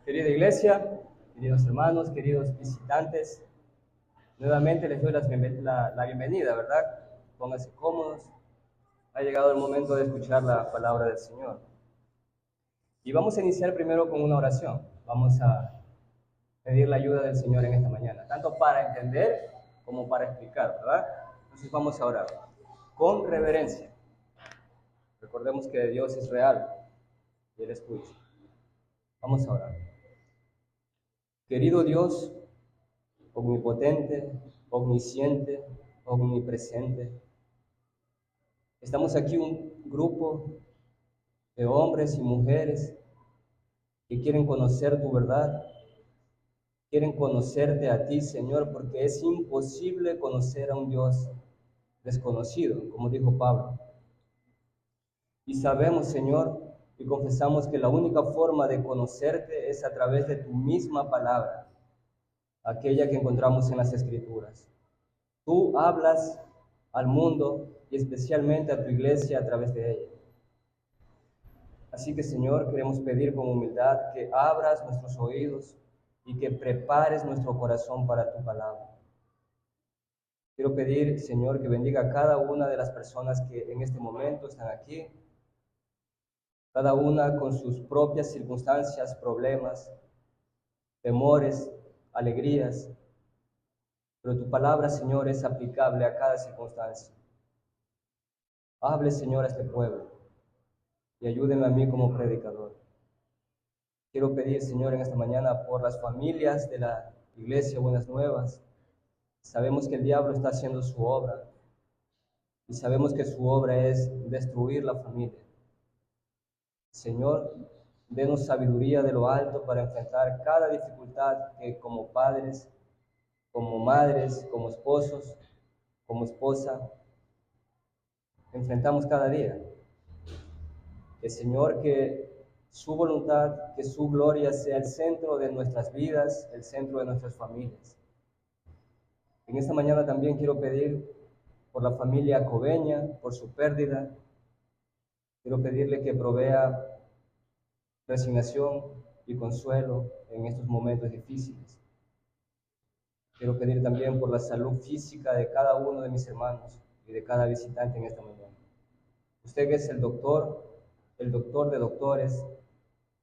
Querida iglesia, queridos hermanos, queridos visitantes, nuevamente les doy la bienvenida, ¿verdad? Pónganse cómodos. Ha llegado el momento de escuchar la palabra del Señor. Y vamos a iniciar primero con una oración. Vamos a pedir la ayuda del Señor en esta mañana, tanto para entender como para explicar, ¿verdad? Entonces vamos a orar con reverencia. Recordemos que Dios es real y Él escucha. Vamos a orar. Querido Dios, omnipotente, omnisciente, omnipresente, estamos aquí un grupo de hombres y mujeres que quieren conocer tu verdad, quieren conocerte a ti, Señor, porque es imposible conocer a un Dios desconocido, como dijo Pablo. Y sabemos, Señor, y confesamos que la única forma de conocerte es a través de tu misma palabra, aquella que encontramos en las Escrituras. Tú hablas al mundo y especialmente a tu iglesia a través de ella. Así que, Señor, queremos pedir con humildad que abras nuestros oídos y que prepares nuestro corazón para tu palabra. Quiero pedir, Señor, que bendiga a cada una de las personas que en este momento están aquí, cada una con sus propias circunstancias, problemas, temores, alegrías. Pero tu palabra, Señor, es aplicable a cada circunstancia. Hable, Señor, a este pueblo y ayúdeme a mí como predicador. Quiero pedir, Señor, en esta mañana por las familias de la Iglesia Buenas Nuevas. Sabemos que el diablo está haciendo su obra y sabemos que su obra es destruir la familia. Señor, denos sabiduría de lo alto para enfrentar cada dificultad que como padres, como madres, como esposos, como esposa, enfrentamos cada día. Que, Señor, que su voluntad, que su gloria sea el centro de nuestras vidas, el centro de nuestras familias. En esta mañana también quiero pedir por la familia Coveña, por su pérdida. Quiero pedirle que provea resignación y consuelo en estos momentos difíciles. Quiero pedir también por la salud física de cada uno de mis hermanos y de cada visitante en esta mañana. Usted es el doctor de doctores,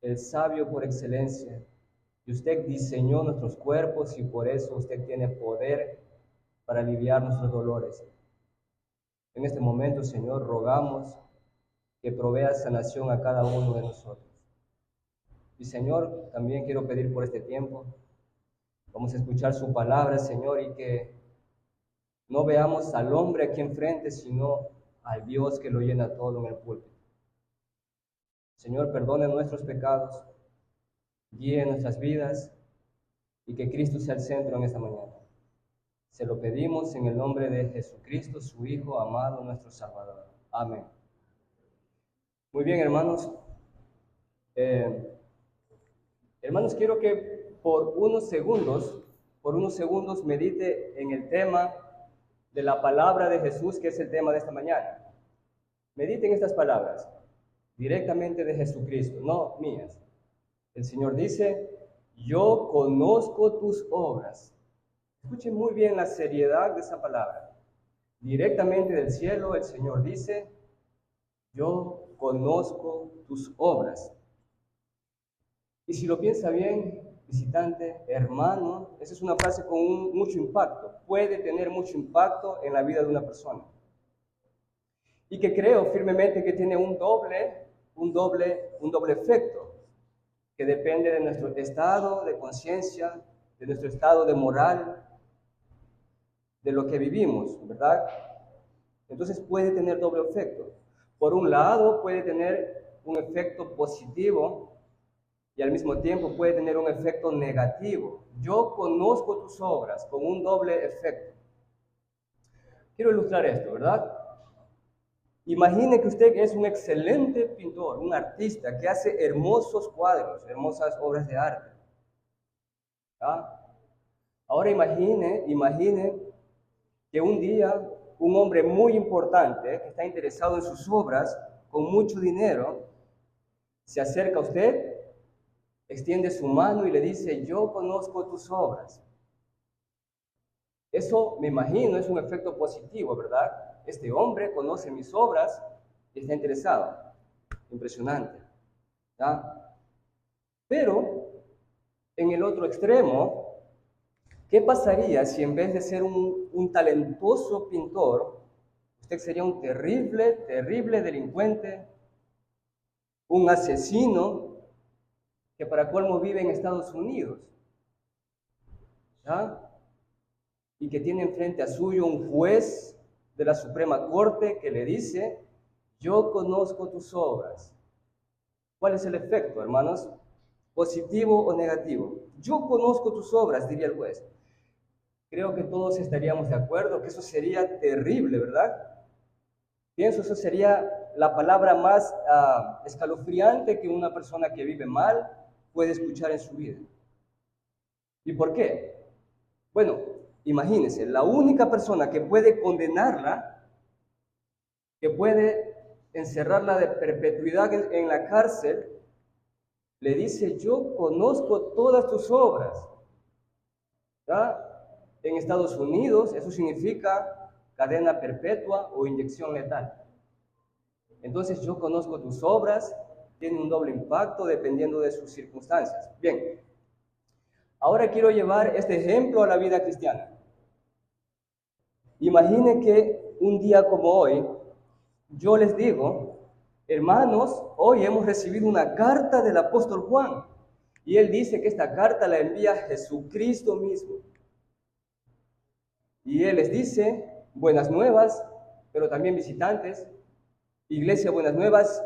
el sabio por excelencia, y usted diseñó nuestros cuerpos y por eso usted tiene poder para aliviar nuestros dolores. En este momento, Señor, rogamos que provea sanación a cada uno de nosotros. Y, Señor, también quiero pedir por este tiempo, vamos a escuchar su palabra, Señor, y que no veamos al hombre aquí enfrente, sino al Dios que lo llena todo en el púlpito. Señor, perdone nuestros pecados, guíe nuestras vidas y que Cristo sea el centro en esta mañana. Se lo pedimos en el nombre de Jesucristo, su Hijo amado, nuestro Salvador. Amén. Muy bien, hermanos. Hermanos, quiero que por unos segundos medite en el tema de la palabra de Jesús, que es el tema de esta mañana. Medite en estas palabras, directamente de Jesucristo, no mías. El Señor dice, yo conozco tus obras. Escuchen muy bien la seriedad de esa palabra. Directamente del cielo el Señor dice, yo conozco tus obras. Y si lo piensa bien, visitante, hermano, esa es una frase con mucho impacto. Puede tener mucho impacto en la vida de una persona. Y que creo firmemente que tiene un doble efecto, que depende de nuestro estado de conciencia, de nuestro estado de moral, de lo que vivimos, ¿verdad? Entonces puede tener doble efecto. Por un lado, puede tener un efecto positivo y al mismo tiempo puede tener un efecto negativo. Yo conozco tus obras con un doble efecto. Quiero ilustrar esto, ¿verdad? Imagine que usted es un excelente pintor, un artista que hace hermosos cuadros, hermosas obras de arte. ¿Ah? Ahora imagine que un día un hombre muy importante que está interesado en sus obras, con mucho dinero, se acerca a usted extiende su mano y le dice, yo conozco tus obras. Eso, me imagino, es un efecto positivo, ¿verdad? Este hombre conoce mis obras y está interesado. Impresionante, ¿ya? Pero, en el otro extremo, ¿qué pasaría si en vez de ser un talentoso pintor, usted sería un terrible delincuente, un asesino, que para colmo vive en Estados Unidos, ¿ya? Y que tiene enfrente a suyo un juez de la Suprema Corte que le dice, yo conozco tus obras. ¿Cuál es el efecto, hermanos? ¿Positivo o negativo? Yo conozco tus obras, diría el juez. Creo que todos estaríamos de acuerdo que eso sería terrible, ¿verdad? Pienso, eso sería la palabra más escalofriante que una persona que vive mal puede escuchar en su vida. ¿Y por qué? Bueno, imagínense, la única persona que puede condenarla, que puede encerrarla de perpetuidad en la cárcel, le dice, yo conozco todas tus obras. ¿Ya? En Estados Unidos eso significa cadena perpetua o inyección letal. Entonces yo conozco tus obras, tiene un doble impacto dependiendo de sus circunstancias. Bien, ahora quiero llevar este ejemplo a la vida cristiana. Imagine que un día como hoy, yo les digo, hermanos, hoy hemos recibido una carta del apóstol Juan. Y él dice que esta carta la envía Jesucristo mismo. Y él les dice, buenas nuevas, pero también visitantes, Iglesia Buenas Nuevas,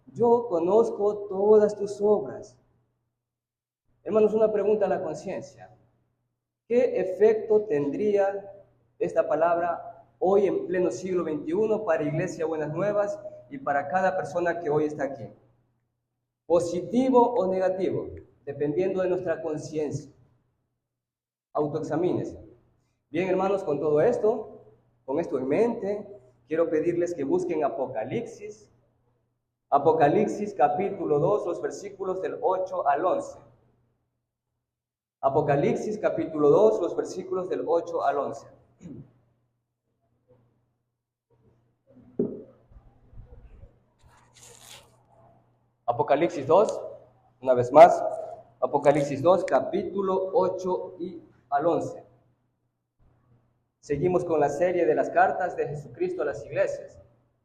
yo conozco todas tus obras. Hermanos, una pregunta a la conciencia. ¿Qué efecto tendría esta palabra hoy en pleno siglo XXI para Iglesia Buenas Nuevas y para cada persona que hoy está aquí? ¿Positivo o negativo? Dependiendo de nuestra conciencia. Autoexamínese. Bien, hermanos, con todo esto, con esto en mente, quiero pedirles que busquen Apocalipsis. Apocalipsis capítulo 2, los versículos del 8 al 11. Apocalipsis capítulo 2, los versículos del 8 al 11. Apocalipsis 2, una vez más. Apocalipsis 2, capítulo 8 y al 11. Seguimos con la serie de las cartas de Jesucristo a las iglesias.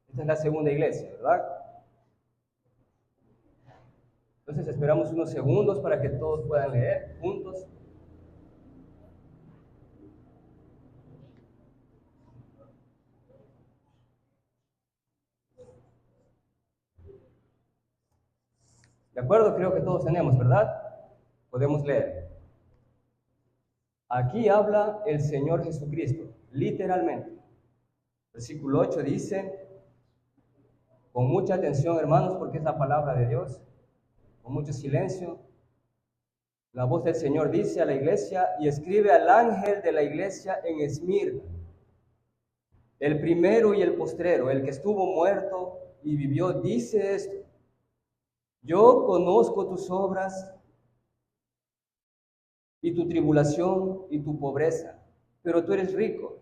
Esta es la segunda iglesia, ¿verdad? Entonces esperamos unos segundos para que todos puedan leer juntos. ¿De acuerdo? Creo que todos tenemos, ¿verdad? Podemos leer. Aquí habla el Señor Jesucristo, literalmente. Versículo 8 dice, con mucha atención, hermanos, porque es la palabra de Dios, con mucho silencio. La voz del Señor dice a la iglesia y escribe al ángel de la iglesia en Esmirna, el primero y el postrero, el que estuvo muerto y vivió, dice esto: yo conozco tus obras y tu tribulación y tu pobreza, pero tú eres rico.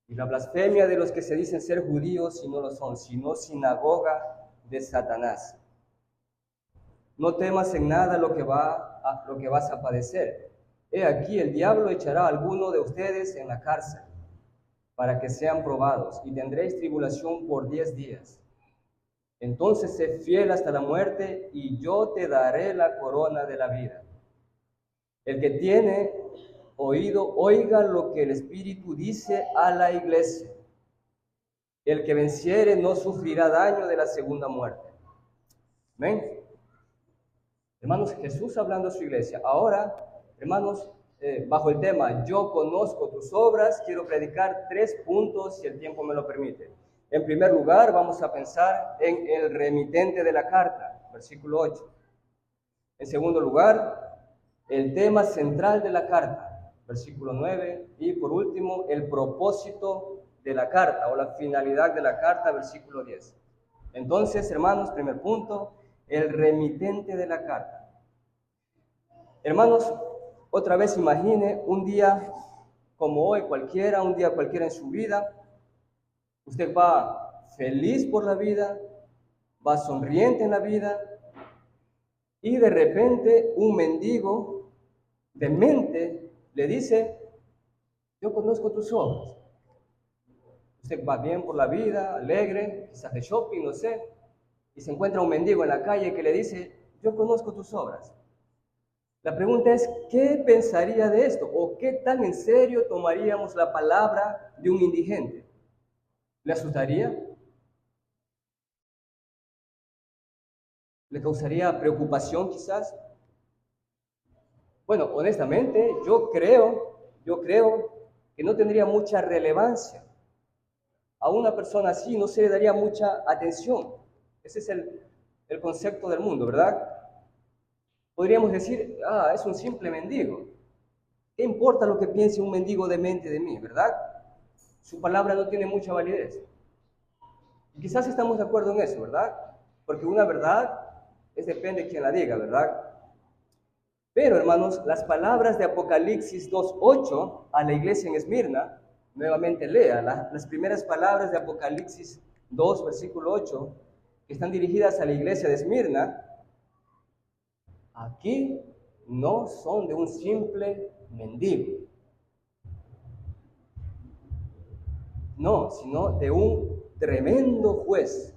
Y la blasfemia de los que se dicen ser judíos y no lo son, sino sinagoga de Satanás. No temas en nada lo que vas a padecer. He aquí, el diablo echará a alguno de ustedes en la cárcel, para que sean probados, y tendréis tribulación por 10 días. Entonces sé fiel hasta la muerte, y yo te daré la corona de la vida. El que tiene oído, oiga lo que el Espíritu dice a la iglesia. El que venciere no sufrirá daño de la segunda muerte. ¿Ven? Hermanos, Jesús hablando a su iglesia. Ahora, hermanos, bajo el tema yo conozco tus obras, quiero predicar 3 puntos si el tiempo me lo permite. En primer lugar, vamos a pensar en el remitente de la carta, versículo 8. En segundo lugar, el tema central de la carta, versículo 9. Y por último, el propósito de la carta o la finalidad de la carta, versículo 10. Entonces, hermanos, primer punto, el remitente de la carta. Hermanos, otra vez imagine un día como hoy cualquiera, un día cualquiera en su vida. Usted va feliz por la vida, va sonriente en la vida, y de repente un mendigo demente le dice: yo conozco tus obras. Usted va bien por la vida, alegre, quizás de shopping, no sé, y se encuentra un mendigo en la calle que le dice: yo conozco tus obras. La pregunta es, ¿qué pensaría de esto? ¿O qué tan en serio tomaríamos la palabra de un indigente? ¿Le asustaría? ¿Le causaría preocupación quizás? Bueno, honestamente, yo creo que no tendría mucha relevancia. A una persona así no se le daría mucha atención. Ese es el concepto del mundo, ¿verdad? Podríamos decir: es un simple mendigo. ¿Qué importa lo que piense un mendigo demente de mí, verdad? Su palabra no tiene mucha validez. Y quizás estamos de acuerdo en eso, ¿verdad? Porque una verdad depende de quien la diga, ¿verdad? Pero, hermanos, las palabras de Apocalipsis 2:8 a la iglesia en Esmirna, nuevamente lea las primeras palabras de Apocalipsis 2, versículo 8, que están dirigidas a la iglesia de Esmirna. Aquí no son de un simple mendigo, no, sino de un tremendo juez.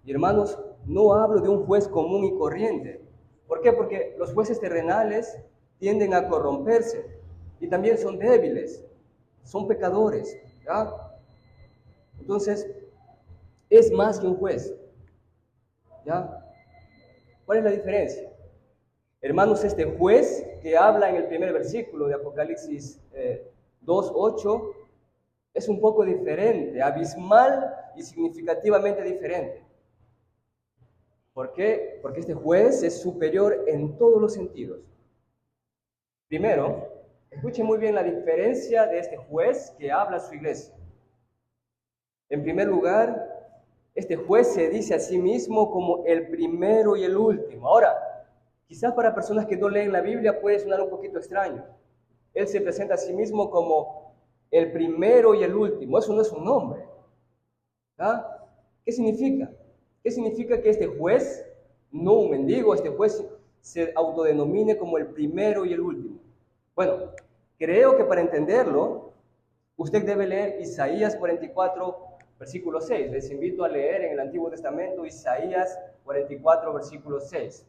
Y, hermanos, no hablo de un juez común y corriente. ¿Por qué? Porque los jueces terrenales tienden a corromperse y también son débiles, son pecadores, ¿ya? Entonces, es más que un juez, ¿ya? ¿Cuál es la diferencia? Hermanos, este juez que habla en el primer versículo de Apocalipsis 2:8 es un poco diferente, abismal y significativamente diferente. ¿Por qué? Porque este juez es superior en todos los sentidos. Primero, escuchen muy bien la diferencia de este juez que habla a su iglesia. En primer lugar, este juez se dice a sí mismo como el primero y el último. Ahora, quizás para personas que no leen la Biblia puede sonar un poquito extraño. Él se presenta a sí mismo como el primero y el último. Eso no es un nombre. ¿Ah? ¿Qué significa? ¿Qué significa que este juez, no un mendigo, este juez se autodenomine como el primero y el último? Bueno, creo que para entenderlo, usted debe leer Isaías 44, versículo 6. Les invito a leer en el Antiguo Testamento Isaías 44, versículo 6.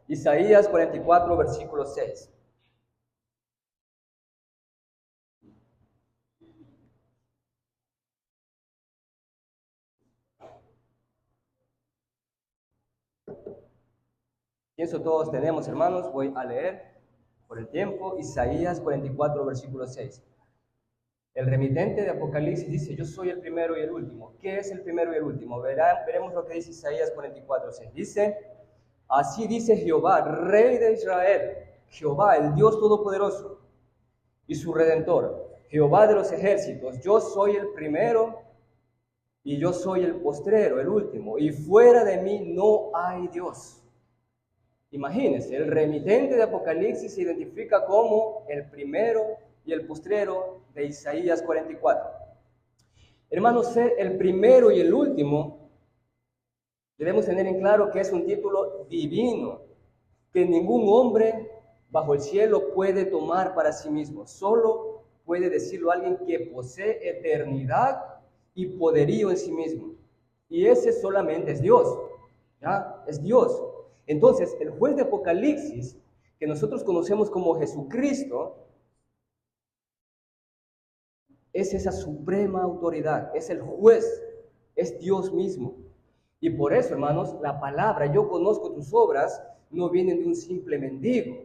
Isaías 44, versículo 6. Pienso todos tenemos, hermanos. Voy a leer por el tiempo Isaías 44, versículo 6. El remitente de Apocalipsis dice: yo soy el primero y el último. ¿Qué es el primero y el último? Veremos lo que dice Isaías 44, 6. Dice: así dice Jehová, Rey de Israel, Jehová, el Dios Todopoderoso y su Redentor, Jehová de los ejércitos: yo soy el primero y yo soy el postrero, el último, y fuera de mí no hay Dios. Imagínense, el remitente de Apocalipsis se identifica como el primero y el postrero de Isaías 44. Hermanos, ser el primero y el último, debemos tener en claro que es un título divino, que ningún hombre bajo el cielo puede tomar para sí mismo. Solo puede decirlo alguien que posee eternidad y poderío en sí mismo. Y ese solamente es Dios, ¿ya? Es Dios. Entonces, el juez de Apocalipsis, que nosotros conocemos como Jesucristo, es esa suprema autoridad, es el juez, es Dios mismo. Y por eso, hermanos, la palabra "yo conozco tus obras" no viene de un simple mendigo.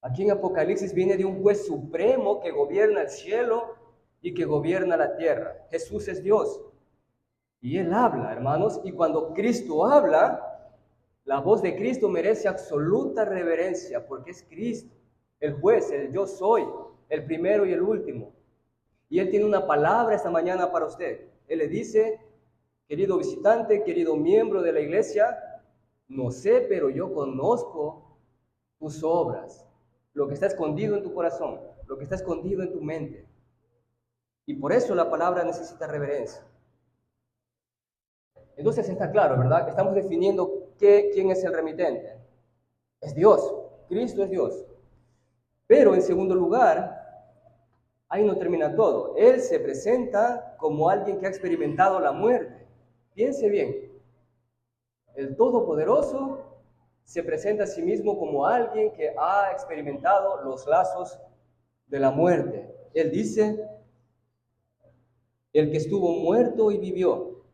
Aquí en Apocalipsis viene de un juez supremo que gobierna el cielo y que gobierna la tierra. Jesús es Dios. Y Él habla, hermanos, y cuando Cristo habla, la voz de Cristo merece absoluta reverencia, porque es Cristo, el juez, el yo soy, el primero y el último. Y Él tiene una palabra esta mañana para usted. Él le dice: Querido visitante, querido miembro de la iglesia, no sé, pero yo conozco tus obras, lo que está escondido en tu corazón, lo que está escondido en tu mente. Y por eso la palabra necesita reverencia. Entonces está claro, ¿verdad? Estamos definiendo quién es el remitente. Es Dios, Cristo es Dios. Pero en segundo lugar, ahí no termina todo. Él se presenta como alguien que ha experimentado la muerte. Piense bien, el Todopoderoso se presenta a sí mismo como alguien que ha experimentado los lazos de la muerte. Él dice, el que estuvo muerto y vivió.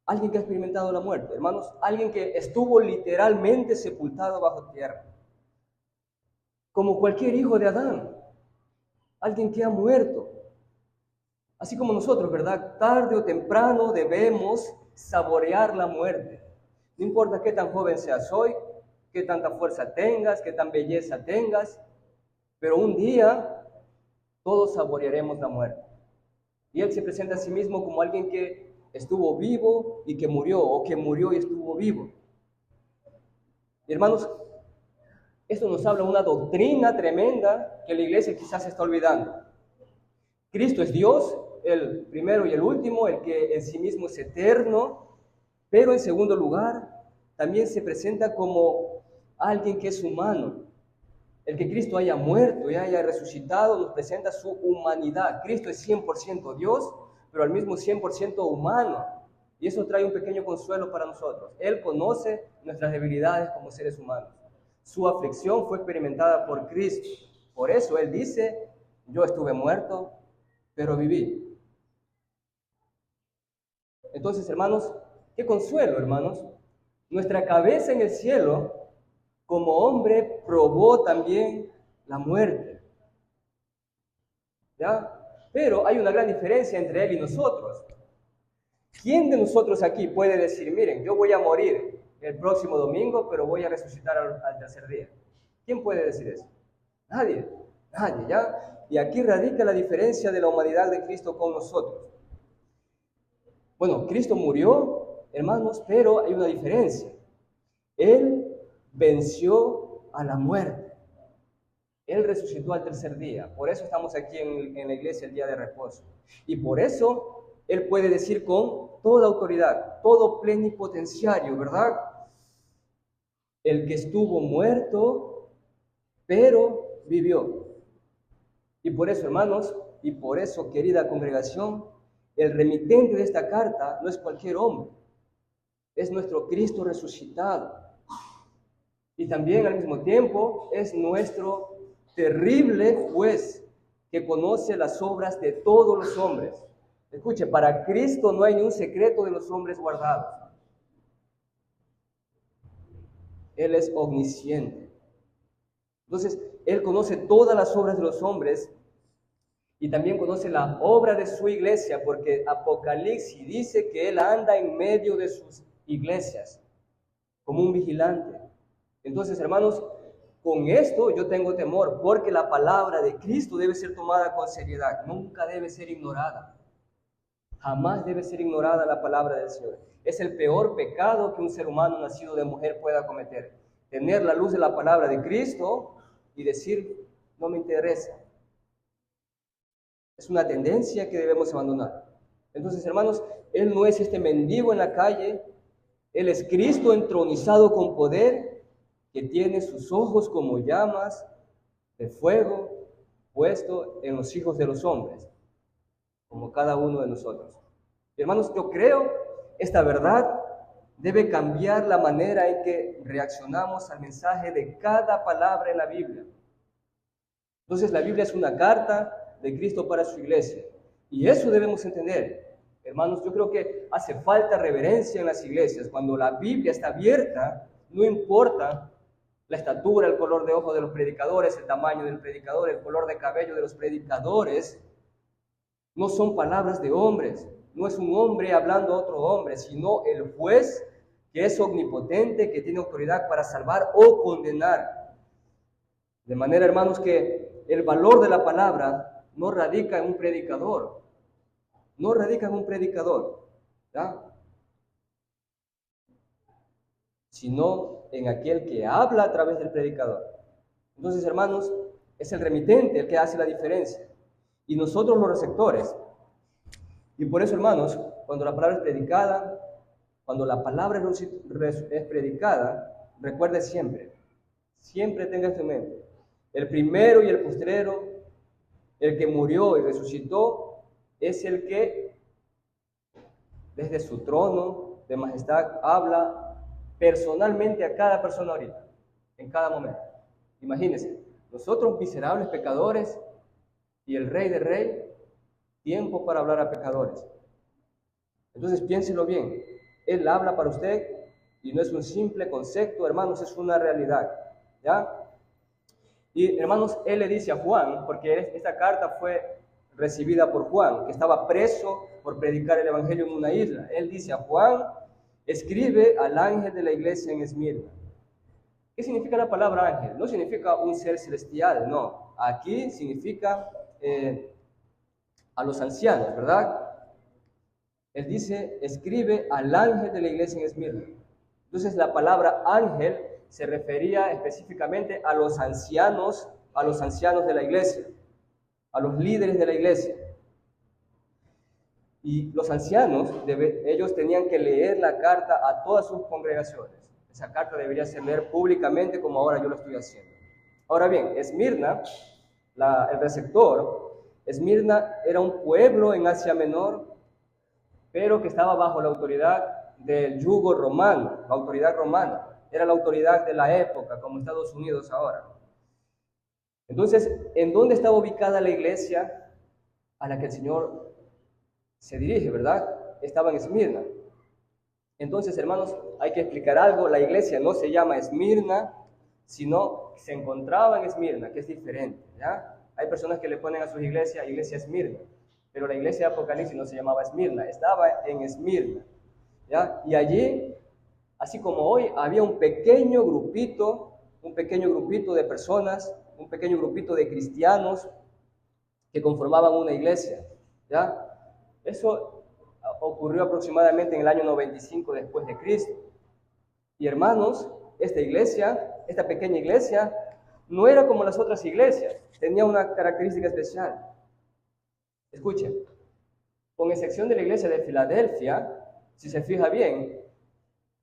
Alguien que ha experimentado la muerte, hermanos, alguien que estuvo literalmente sepultado bajo tierra. Como cualquier hijo de Adán, alguien que ha muerto. Así como nosotros, ¿verdad? Tarde o temprano debemos saborear la muerte. No importa qué tan joven seas hoy, qué tanta fuerza tengas, qué tan belleza tengas, pero un día todos saborearemos la muerte. Y Él se presenta a sí mismo como alguien que estuvo vivo y que murió, o que murió y estuvo vivo. Y hermanos, esto nos habla de una doctrina tremenda que la iglesia quizás está olvidando. Cristo es Dios, el primero y el último, el que en sí mismo es eterno, pero en segundo lugar, también se presenta como alguien que es humano. El que Cristo haya muerto y haya resucitado nos presenta su humanidad. Cristo es 100% Dios, pero al mismo 100% humano. Y eso trae un pequeño consuelo para nosotros. Él conoce nuestras debilidades como seres humanos. Su aflicción fue experimentada por Cristo. Por eso Él dice, yo estuve muerto, pero viví. Entonces, hermanos, qué consuelo, hermanos. Nuestra cabeza en el cielo, como hombre, probó también la muerte. ¿Ya? Pero hay una gran diferencia entre Él y nosotros. ¿Quién de nosotros aquí puede decir, miren, yo voy a morir el próximo domingo, pero voy a resucitar al tercer día? ¿Quién puede decir eso? Nadie, nadie, ¿ya? Y aquí radica la diferencia de la humanidad de Cristo con nosotros. Bueno, Cristo murió, hermanos, pero hay una diferencia. Él venció a la muerte. Él resucitó al tercer día. Por eso estamos aquí en la iglesia el día de reposo. Y por eso Él puede decir con toda autoridad, todo plenipotenciario, ¿verdad? El que estuvo muerto, pero vivió. Y por eso, hermanos, y por eso, querida congregación, el remitente de esta carta no es cualquier hombre, es nuestro Cristo resucitado. Y también al mismo tiempo es nuestro terrible juez que conoce las obras de todos los hombres. Escuche, para Cristo no hay ni un secreto de los hombres guardados. Él es omnisciente. Entonces, Él conoce todas las obras de los hombres y también conoce la obra de su iglesia, porque Apocalipsis dice que Él anda en medio de sus iglesias como un vigilante. Entonces, hermanos, con esto yo tengo temor, porque la palabra de Cristo debe ser tomada con seriedad, nunca debe ser ignorada. Jamás debe ser ignorada la palabra del Señor. Es el peor pecado que un ser humano nacido de mujer pueda cometer. Tener la luz de la palabra de Cristo y decir, no me interesa. Es una tendencia que debemos abandonar. Entonces, hermanos, Él no es este mendigo en la calle. Él es Cristo entronizado con poder, que tiene sus ojos como llamas de fuego puesto en los hijos de los hombres, como cada uno de nosotros. Y hermanos, yo creo esta verdad debe cambiar la manera en que reaccionamos al mensaje de cada palabra en la Biblia. Entonces, la Biblia es una carta de Cristo para su iglesia. Y eso debemos entender. Hermanos, yo creo que hace falta reverencia en las iglesias. Cuando la Biblia está abierta, no importa la estatura, el color de ojos de los predicadores, el tamaño del predicador, el color de cabello de los predicadores, no son palabras de hombres. No es un hombre hablando a otro hombre, sino el juez que es omnipotente, que tiene autoridad para salvar o condenar. De manera, hermanos, que el valor de la palabra no radica en un predicador. No radica en un predicador. ¿Ya? sino en aquel que habla a través del predicador. Entonces, hermanos, es el remitente el que hace la diferencia, y nosotros los receptores. Y por eso, hermanos, cuando la palabra es predicada, cuando la palabra es predicada, recuerde siempre tenga esto en mente. El primero y el postrero, el que murió y resucitó, es el que desde su trono de majestad habla personalmente a cada persona ahorita, en cada momento. Imagínense, nosotros miserables pecadores y el Rey de Reyes, tiempo para hablar a pecadores. Entonces piénselo bien, Él habla para usted y no es un simple concepto, hermanos, es una realidad, ¿ya? Y hermanos, Él le dice a Juan, porque esta carta fue recibida por Juan, que estaba preso por predicar el evangelio en una isla. Él dice a Juan, escribe al ángel de la iglesia en Esmirna. ¿Qué significa la palabra ángel? No significa un ser celestial, no. Aquí significa a los ancianos, ¿verdad? Él dice, escribe al ángel de la iglesia en Esmirna. Entonces la palabra ángel se refería específicamente a los ancianos de la iglesia, a los líderes de la iglesia. Y los ancianos, ellos tenían que leer la carta a todas sus congregaciones. Esa carta debería ser leer públicamente como ahora yo lo estoy haciendo. Ahora bien, Esmirna, el receptor, Esmirna era un pueblo en Asia Menor, pero que estaba bajo la autoridad del yugo romano, la autoridad romana. Era la autoridad de la época, como Estados Unidos ahora. Entonces, ¿en dónde estaba ubicada la iglesia a la que el Señor se dirige, verdad? Estaba en Esmirna. Entonces, hermanos, hay que explicar algo. La iglesia no se llama Esmirna, sino se encontraba en Esmirna, que es diferente, ¿ya? Hay personas que le ponen a sus iglesias, iglesia Esmirna, pero la iglesia de Apocalipsis no se llamaba Esmirna, estaba en Esmirna, ¿ya? Y allí, así como hoy, había un pequeño grupito de personas, un pequeño grupito de cristianos que conformaban una iglesia, ¿ya? Eso ocurrió aproximadamente en el año 95 después de Cristo. Y hermanos, esta pequeña iglesia, no era como las otras iglesias, tenía una característica especial. Escuchen, con excepción de la iglesia de Filadelfia, si se fija bien,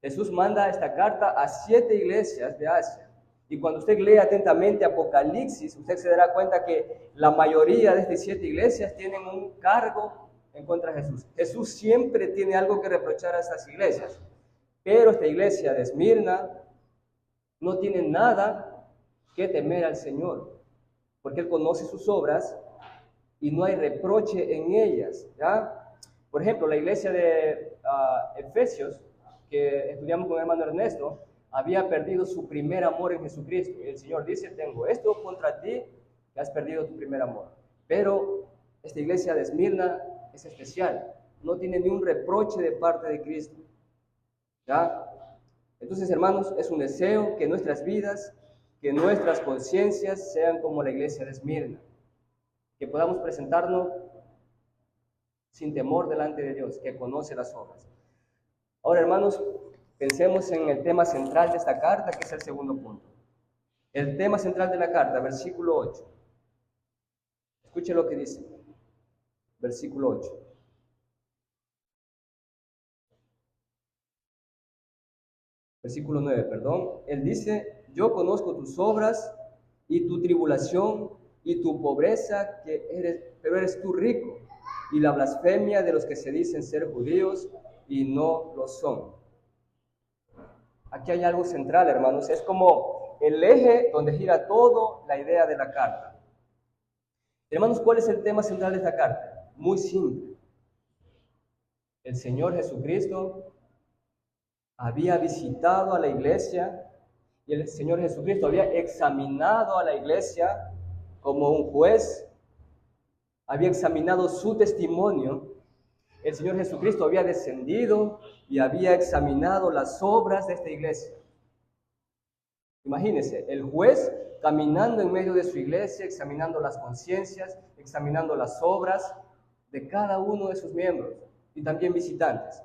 Jesús manda esta carta a 7 iglesias de Asia. Y cuando usted lee atentamente Apocalipsis, usted se dará cuenta que la mayoría de estas 7 iglesias tienen un cargo en contra de Jesús. Jesús siempre tiene algo que reprochar a estas iglesias. Pero esta iglesia de Esmirna no tiene nada que temer al Señor, porque Él conoce sus obras y no hay reproche en ellas, ¿ya? Por ejemplo, la iglesia de Efesios, que estudiamos con el hermano Ernesto, había perdido su primer amor en Jesucristo. Y el Señor dice, tengo esto contra ti, que has perdido tu primer amor. Pero esta iglesia de Esmirna es especial, no tiene ni un reproche de parte de Cristo, ¿ya? Entonces, hermanos, es un deseo que nuestras vidas, que nuestras conciencias sean como la iglesia de Esmirna, que podamos presentarnos sin temor delante de Dios, que conoce las obras. Ahora, hermanos, pensemos en el tema central de esta carta, que es el segundo punto. El tema central de la carta, versículo 8. Escuche lo que dice. Versículo 8. Versículo 9, perdón. Él dice, yo conozco tus obras y tu tribulación y tu pobreza, pero eres tú rico, y la blasfemia de los que se dicen ser judíos y no lo son. Aquí hay algo central, hermanos. Es como el eje donde gira todo la idea de la carta. Hermanos, ¿cuál es el tema central de esta carta? Muy simple. El Señor Jesucristo había visitado a la iglesia y el Señor Jesucristo había examinado a la iglesia como un juez, había examinado su testimonio. El Señor Jesucristo había descendido y había examinado las obras de esta iglesia. Imagínense, el juez caminando en medio de su iglesia, examinando las conciencias, examinando las obras de cada uno de sus miembros y también visitantes.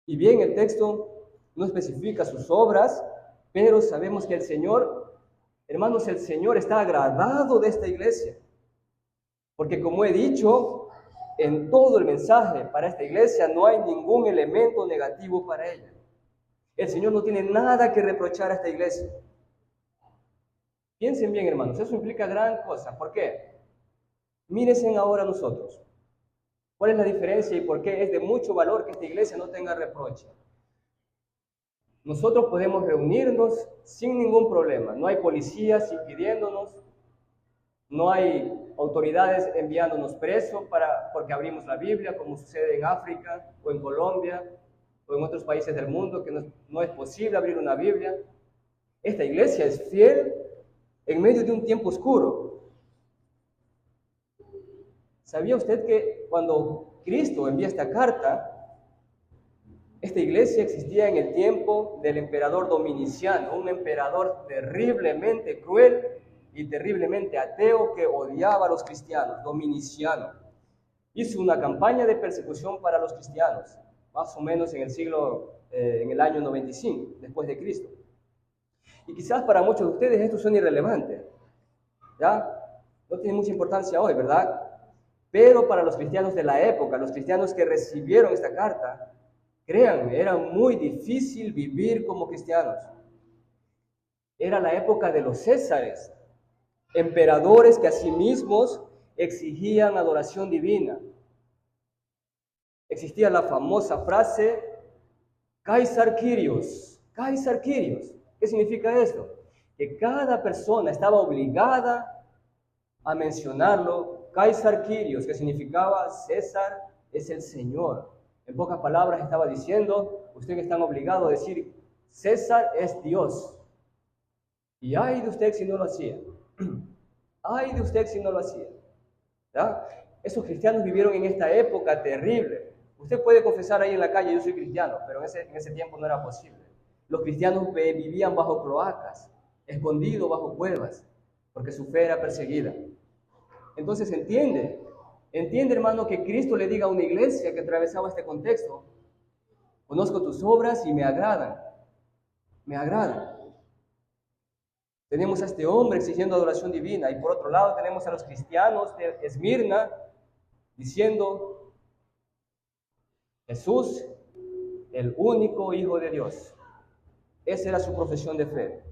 Y bien, el texto no especifica sus obras, pero sabemos que el Señor, hermanos, el Señor está agradado de esta iglesia. Porque como he dicho, en todo el mensaje para esta iglesia no hay ningún elemento negativo para ella. El Señor no tiene nada que reprochar a esta iglesia. Piensen bien, hermanos, eso implica gran cosa. ¿Por qué? Mírense ahora nosotros. ¿Cuál es la diferencia y por qué es de mucho valor que esta iglesia no tenga reproche? Nosotros podemos reunirnos sin ningún problema. No hay policías impidiéndonos, no hay autoridades enviándonos presos porque abrimos la Biblia, como sucede en África o en Colombia o en otros países del mundo, que no es posible abrir una Biblia. Esta iglesia es fiel en medio de un tiempo oscuro. ¿Sabía usted que cuando Cristo envía esta carta, esta iglesia existía en el tiempo del emperador Dominiciano, un emperador terriblemente cruel y terriblemente ateo que odiaba a los cristianos? Dominiciano hizo una campaña de persecución para los cristianos, más o menos en el año 95 después de Cristo. Y quizás para muchos de ustedes esto suena irrelevante, ¿ya? No tiene mucha importancia hoy, ¿verdad? Pero para los cristianos de la época, los cristianos que recibieron esta carta, créanme, era muy difícil vivir como cristianos. Era la época de los Césares, emperadores que a sí mismos exigían adoración divina. Existía la famosa frase, Caesar Kyrios, Caesar Kyrios. ¿Qué significa esto? Que cada persona estaba obligada a mencionarlo, Caesar Kyrios, que significaba César es el Señor. En pocas palabras estaba diciendo, ustedes están obligados a decir, César es Dios. Y ay de usted si no lo hacía. Ay de usted si no lo hacía. ¿Ya? Esos cristianos vivieron en esta época terrible. Usted puede confesar ahí en la calle, yo soy cristiano, pero en ese tiempo no era posible. Los cristianos vivían bajo cloacas, escondidos bajo cuevas, porque su fe era perseguida. Entonces entiende hermano, que Cristo le diga a una iglesia que atravesaba este contexto, conozco tus obras y me agradan. Tenemos a este hombre exigiendo adoración divina y por otro lado tenemos a los cristianos de Esmirna diciendo, Jesús, el único Hijo de Dios. Esa era su profesión de fe.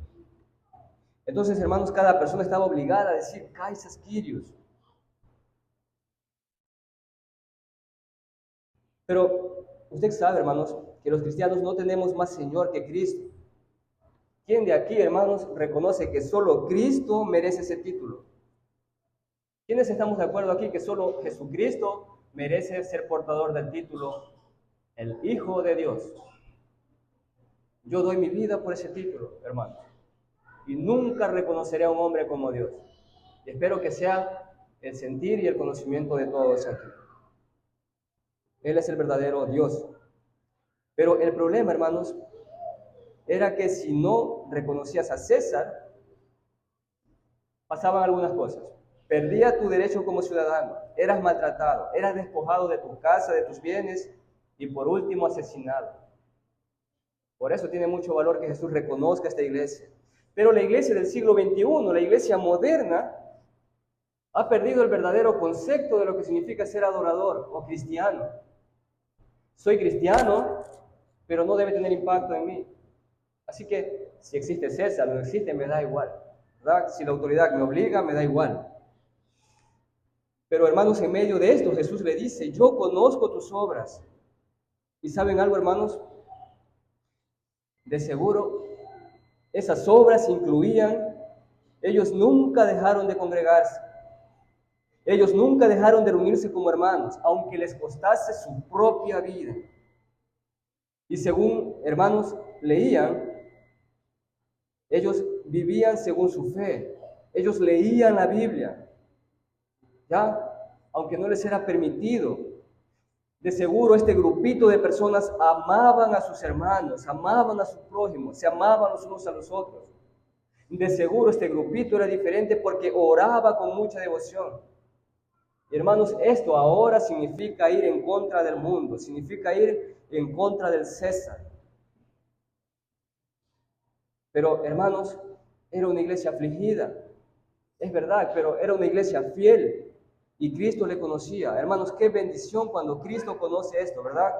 Entonces, hermanos, cada persona estaba obligada a decir, Caesar Kyrios. Pero usted sabe, hermanos, que los cristianos no tenemos más Señor que Cristo. ¿Quién de aquí, hermanos, reconoce que solo Cristo merece ese título? ¿Quiénes estamos de acuerdo aquí que solo Jesucristo merece ser portador del título, el Hijo de Dios? Yo doy mi vida por ese título, hermanos. Y nunca reconoceré a un hombre como Dios. Y espero que sea el sentir y el conocimiento de todos aquí. Él es el verdadero Dios. Pero el problema, hermanos, era que si no reconocías a César, pasaban algunas cosas. Perdías tu derecho como ciudadano, eras maltratado, eras despojado de tu casa, de tus bienes y por último asesinado. Por eso tiene mucho valor que Jesús reconozca esta iglesia. Pero la iglesia del siglo XXI, la iglesia moderna, ha perdido el verdadero concepto de lo que significa ser adorador o cristiano. Soy cristiano, pero no debe tener impacto en mí. Así que si existe César o no existe, me da igual, ¿verdad? Si la autoridad me obliga, me da igual. Pero hermanos, en medio de esto, Jesús le dice, yo conozco tus obras. ¿Y saben algo, hermanos? De seguro, esas obras incluían, ellos nunca dejaron de congregarse. Ellos nunca dejaron de reunirse como hermanos, aunque les costase su propia vida. Y según, hermanos, leían, ellos vivían según su fe. Ellos leían la Biblia, ¿ya? Aunque no les era permitido. De seguro este grupito de personas amaban a sus hermanos, amaban a sus prójimos, se amaban los unos a los otros. De seguro este grupito era diferente porque oraba con mucha devoción. Hermanos, esto ahora significa ir en contra del mundo, significa ir en contra del César. Pero, hermanos, era una iglesia afligida, es verdad, pero era una iglesia fiel y Cristo le conocía. Hermanos, qué bendición cuando Cristo conoce esto, ¿verdad?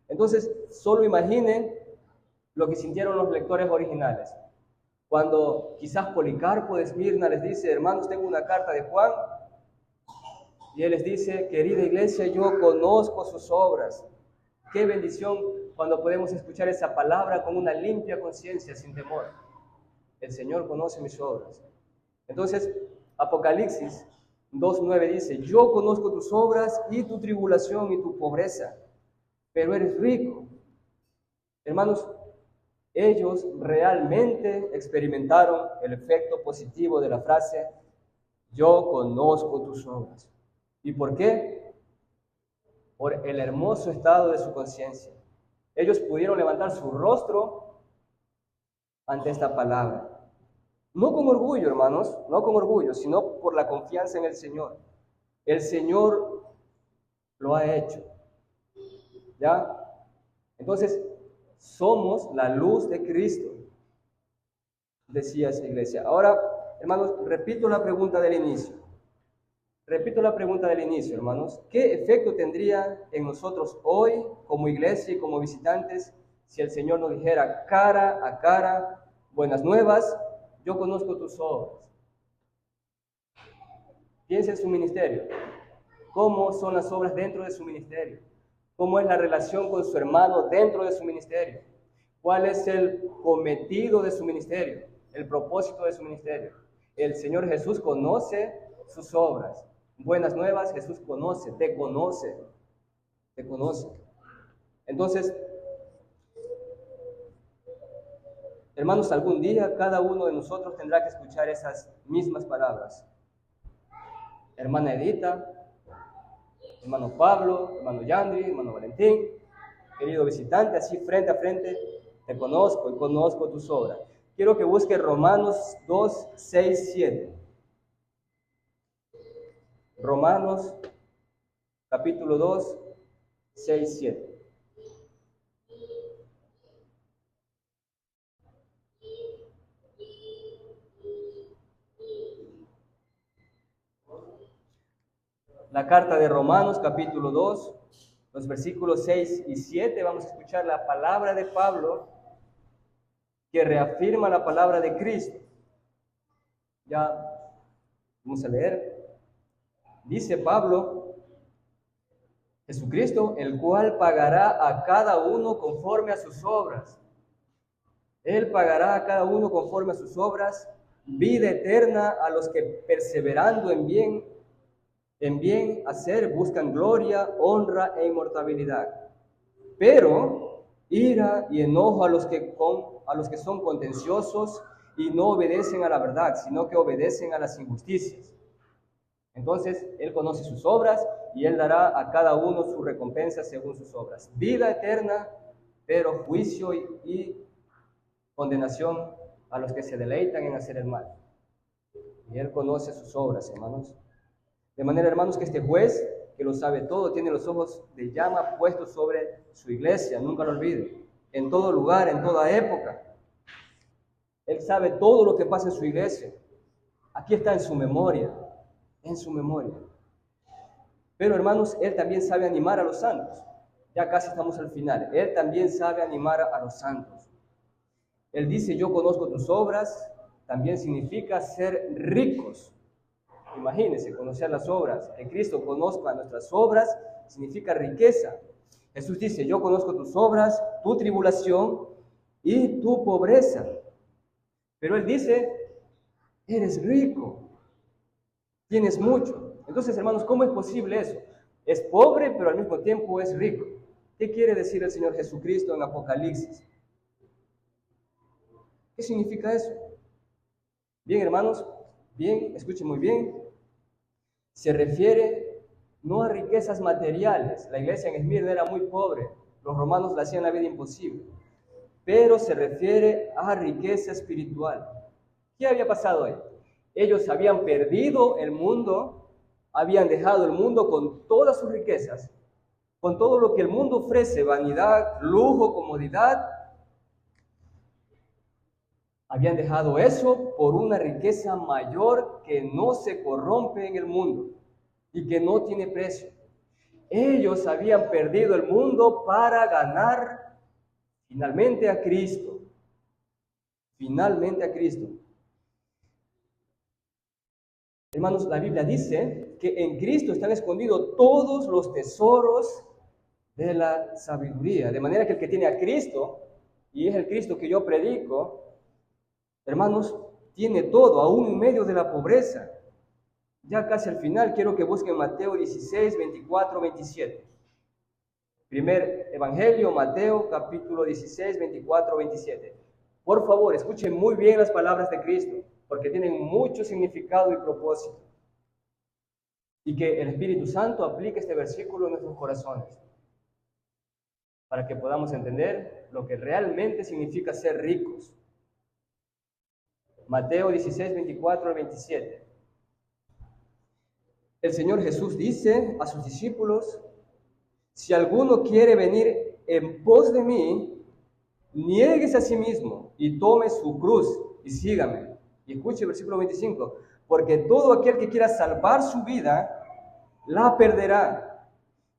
Entonces, solo imaginen lo que sintieron los lectores originales. Cuando quizás Policarpo de Esmirna les dice, hermanos, tengo una carta de Juan, y él les dice, querida iglesia, yo conozco sus obras. Qué bendición cuando podemos escuchar esa palabra con una limpia conciencia, sin temor. El Señor conoce mis obras. Entonces, Apocalipsis 2:9 dice, yo conozco tus obras y tu tribulación y tu pobreza, pero eres rico. Hermanos, ellos realmente experimentaron el efecto positivo de la frase, yo conozco tus obras. ¿Y por qué? Por el hermoso estado de su conciencia. Ellos pudieron levantar su rostro ante esta palabra. No con orgullo, hermanos, no con orgullo, sino por la confianza en el Señor. El Señor lo ha hecho. ¿Ya? Entonces, somos la luz de Cristo, decía esa iglesia. Ahora, hermanos, repito la pregunta del inicio. Hermanos. ¿Qué efecto tendría en nosotros hoy, como iglesia y como visitantes, si el Señor nos dijera cara a cara, buenas nuevas, yo conozco tus obras? Piensa en su ministerio. ¿Cómo son las obras dentro de su ministerio? ¿Cómo es la relación con su hermano dentro de su ministerio? ¿Cuál es el cometido de su ministerio? El propósito de su ministerio. El Señor Jesús conoce sus obras. Buenas nuevas, Jesús conoce, te conoce. Entonces, hermanos, algún día cada uno de nosotros tendrá que escuchar esas mismas palabras. Hermana Edita, hermano Pablo, hermano Yandri, hermano Valentín, querido visitante, así frente a frente, te conozco y conozco tus obras. Quiero que busque Romanos 2, 6, 7. Romanos, capítulo 2, 6, 7. La carta de Romanos, capítulo 2, los versículos 6 y 7, vamos a escuchar la palabra de Pablo que reafirma la palabra de Cristo. Ya, vamos a leer. Dice Pablo, Jesucristo, el cual pagará a cada uno conforme a sus obras. Él pagará a cada uno conforme a sus obras, vida eterna a los que perseverando en bien hacer buscan gloria, honra e inmortalidad. Pero ira y enojo a los que son contenciosos y no obedecen a la verdad, sino que obedecen a las injusticias. Entonces, Él conoce sus obras y Él dará a cada uno su recompensa según sus obras. Vida eterna, pero juicio y condenación a los que se deleitan en hacer el mal. Y Él conoce sus obras, hermanos. De manera, hermanos, que este juez, que lo sabe todo, tiene los ojos de llama puestos sobre su iglesia, nunca lo olvide, en todo lugar, en toda época. Él sabe todo lo que pasa en su iglesia. Aquí está en su memoria. Pero, hermanos, Él también sabe animar a los santos. Ya casi estamos al final. Él también sabe animar a los santos. Él dice, yo conozco tus obras, también significa ser ricos. Imagínense, conocer las obras. Que Cristo conozca nuestras obras significa riqueza. Jesús dice, yo conozco tus obras, tu tribulación y tu pobreza. Pero Él dice, eres rico. Tienes mucho. Entonces, hermanos, ¿cómo es posible eso? Es pobre, pero al mismo tiempo es rico. ¿Qué quiere decir el Señor Jesucristo en Apocalipsis? ¿Qué significa eso? Bien, hermanos, bien, escuchen muy bien. Se refiere no a riquezas materiales. La iglesia en Esmirna era muy pobre. Los romanos le hacían la vida imposible. Pero se refiere a riqueza espiritual. ¿Qué había pasado ahí? Ellos habían perdido el mundo, habían dejado el mundo con todas sus riquezas, con todo lo que el mundo ofrece, vanidad, lujo, comodidad, habían dejado eso por una riqueza mayor que no se corrompe en el mundo y que no tiene precio. Ellos habían perdido el mundo para ganar finalmente a Cristo. Finalmente a Cristo. Hermanos, la Biblia dice que en Cristo están escondidos todos los tesoros de la sabiduría. De manera que el que tiene a Cristo, y es el Cristo que yo predico, hermanos, tiene todo, aún en medio de la pobreza. Ya casi al final quiero que busquen Mateo 16, 24, 27. Primer Evangelio, Mateo, capítulo 16, 24, 27. Por favor, escuchen muy bien las palabras de Cristo, porque tienen mucho significado y propósito. Y que el Espíritu Santo aplique este versículo en nuestros corazones, para que podamos entender lo que realmente significa ser ricos. Mateo 16, 24 al 27. El Señor Jesús dice a sus discípulos: si alguno quiere venir en pos de mí, niéguese a sí mismo y tome su cruz y sígame. Y escuche el versículo 25, porque todo aquel que quiera salvar su vida, la perderá.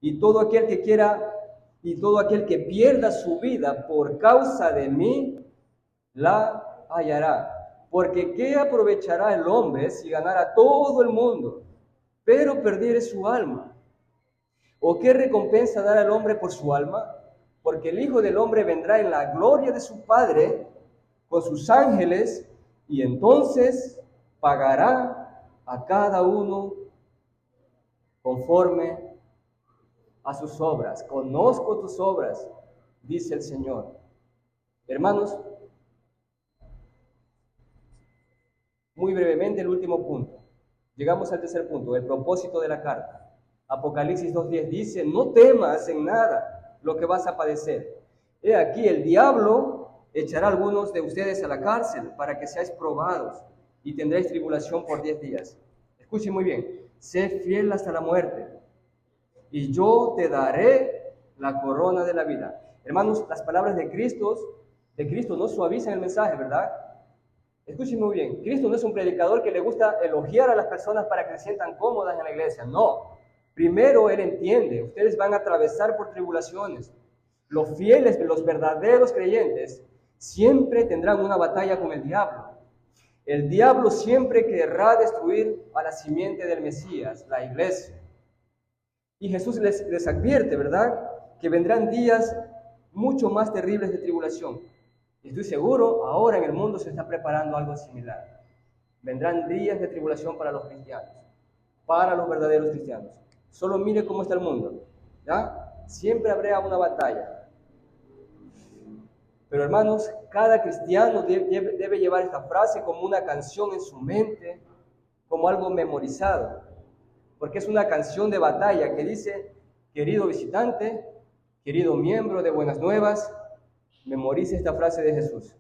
Y todo aquel que pierda su vida por causa de mí, la hallará. Porque ¿qué aprovechará el hombre si ganara todo el mundo, pero perdiere su alma? ¿O qué recompensa dará el hombre por su alma? Porque el Hijo del Hombre vendrá en la gloria de su Padre con sus ángeles, y entonces pagará a cada uno conforme a sus obras. Conozco tus obras, dice el Señor. Hermanos, muy brevemente el último punto. Llegamos al tercer punto, el propósito de la carta. Apocalipsis 2:10 dice: no temas en nada lo que vas a padecer. He aquí, el diablo echará a algunos de ustedes a la cárcel para que seáis probados y tendréis tribulación por 10 días. Escuchen muy bien: sé fiel hasta la muerte y yo te daré la corona de la vida. Hermanos, las palabras de Cristo no suavizan el mensaje, ¿verdad? Escuchen muy bien, Cristo no es un predicador que le gusta elogiar a las personas para que se sientan cómodas en la iglesia, no. Primero Él entiende, ustedes van a atravesar por tribulaciones. Los fieles, los verdaderos creyentes, siempre tendrán una batalla con el diablo. El diablo siempre querrá destruir a la simiente del Mesías, la iglesia. Y Jesús les advierte, ¿verdad?, que vendrán días mucho más terribles de tribulación. Estoy seguro, ahora en el mundo se está preparando algo similar. Vendrán días de tribulación para los cristianos, para los verdaderos cristianos. Solo mire cómo está el mundo, ¿ya? Siempre habrá una batalla. Pero hermanos, cada cristiano debe llevar esta frase como una canción en su mente, como algo memorizado, porque es una canción de batalla que dice: querido visitante, querido miembro de Buenas Nuevas, memorice esta frase de Jesús.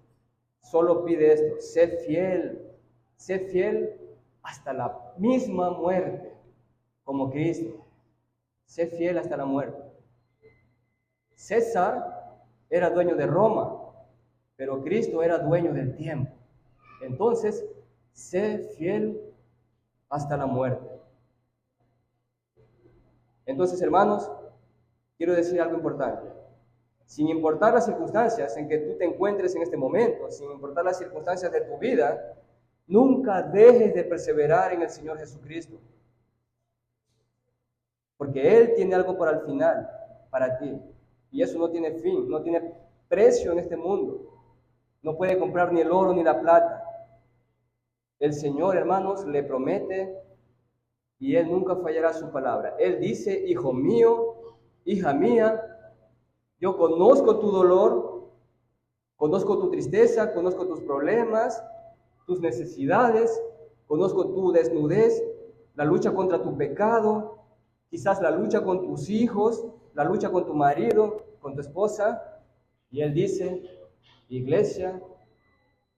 Solo pide esto: sé fiel hasta la misma muerte, como Cristo. Sé fiel hasta la muerte. César era dueño de Roma, pero Cristo era dueño del tiempo. Entonces, sé fiel hasta la muerte. Entonces, hermanos, quiero decir algo importante. Sin importar las circunstancias en que tú te encuentres en este momento, sin importar las circunstancias de tu vida, nunca dejes de perseverar en el Señor Jesucristo. Porque Él tiene algo para el final, para ti. Y eso no tiene fin, no tiene precio en este mundo. No puede comprar ni el oro ni la plata. El Señor, hermanos, le promete y Él nunca fallará su palabra. Él dice: hijo mío, hija mía, yo conozco tu dolor, conozco tu tristeza, conozco tus problemas, tus necesidades, conozco tu desnudez, la lucha contra tu pecado, quizás la lucha con tus hijos, la lucha con tu marido, con tu esposa. Y Él dice: iglesia,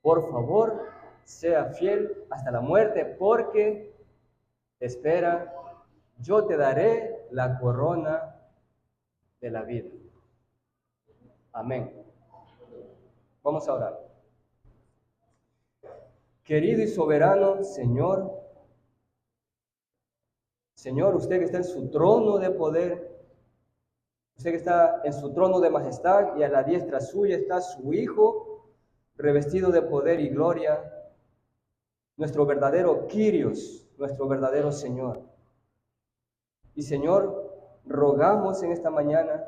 por favor, sea fiel hasta la muerte, porque espera, yo te daré la corona de la vida. Amén. Vamos a orar. Querido y soberano Señor, Señor, usted que está en su trono de poder, usted que está en su trono de majestad y a la diestra suya está su Hijo, revestido de poder y gloria, nuestro verdadero Kyrios, nuestro verdadero Señor. Y Señor, rogamos en esta mañana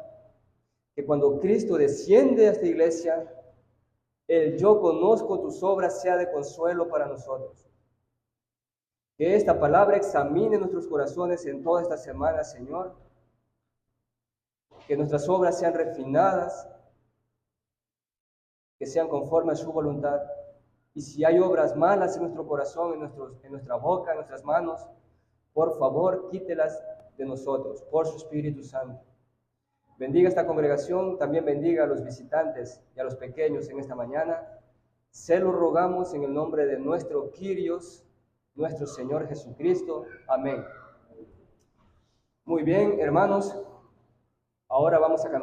que cuando Cristo desciende a esta iglesia, el yo conozco tus obras sea de consuelo para nosotros. Que esta palabra examine nuestros corazones en toda esta semana, Señor. Que nuestras obras sean refinadas, que sean conforme a su voluntad. Y si hay obras malas en nuestro corazón, en nuestra boca, en nuestras manos, por favor, quítelas de nosotros, por su Espíritu Santo. Bendiga esta congregación, también bendiga a los visitantes y a los pequeños en esta mañana. Se lo rogamos en el nombre de nuestro Kyrios, nuestro Señor Jesucristo. Amén. Muy bien, hermanos, ahora vamos a cantar.